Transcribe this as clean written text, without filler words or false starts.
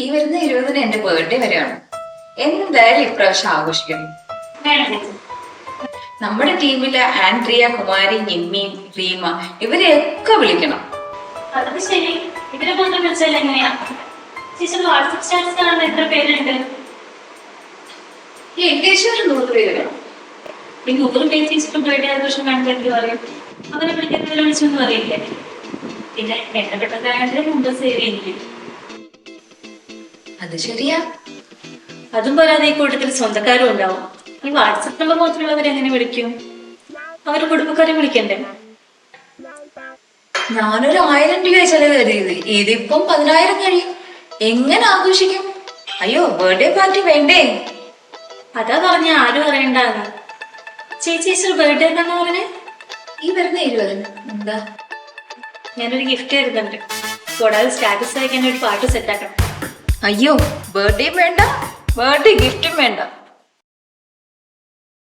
ഈ വരുന്ന 20-ന് എന്റെ ബർത്ത്ഡേ വരെയാണ്. എന്തായാലും ഇപ്രാവശ്യം ആഘോഷിക്കണം. നമ്മുടെ ടീമിലെ ആൻഡ്രിയ, കുമാരി, നിമ്മി, റീമ ഇവരെയൊക്കെ വിളിക്കണം. അതൊക്കെ ശരി. ഇവരെ മാത്രം വിളിച്ചാൽ എങ്ങനെയാ? ചേച്ചി വാട്സ്ആപ്പ് സ്റ്റാറ്റസ് കാണുന്ന എത്ര പേരുണ്ട്? ഏകദേശം ഒരു 100 പേര് വേണം. ഈ 100 പേര് ചേച്ചിക്കും ബർത്ത്ഡേ ആഘോഷം കണ്ടിട്ട് പറയും. അവരെ വിളിക്കുന്നതിൽ വിളിച്ചൊന്നും പറയില്ലേ? പിന്നെ വേണ്ടപ്പെട്ടതായാലും മുമ്പ് സേവ് ചെയ്യുന്നില്ല. അത് ശരിയാ. അതും പോരാതെ ഈ കൂട്ടത്തിൽ സ്വന്തക്കാരും ഉണ്ടാവും. ഈ വാട്സപ്പ് നമ്പർ മാത്രമുള്ളവരെങ്ങനെ വിളിക്കും? അവരുടെ കുടുംബക്കാരെ വിളിക്കണ്ടേ? ഞാനൊരു 1000 രൂപ ചെലവ് കരുതിയത്, ഇതിപ്പം 10,000 കഴിയും. എങ്ങനെ ആഘോഷിക്കും? അയ്യോ, ബർത്ത്ഡേ പാർട്ടി വേണ്ടേ? അതാ പറഞ്ഞ ആരും അറിയണ്ടാന്ന്. ചേച്ചി ബർത്ത്ഡേ എന്താന്ന് പറഞ്ഞേ? ഈ വരുന്ന 20-ന്. എന്താ? ഞാനൊരു ഗിഫ്റ്റ് കരുതുന്നുണ്ട്. കൂടാതെ സ്റ്റാറ്റസ് അയക്കാൻ ഒരു പാട്ട് സെറ്റാക്കണം. അയ്യോ, ബർത്ത്ഡേ വേണ്ട, ബർത്ത്ഡേ ഗിഫ്റ്റും വേണ്ട.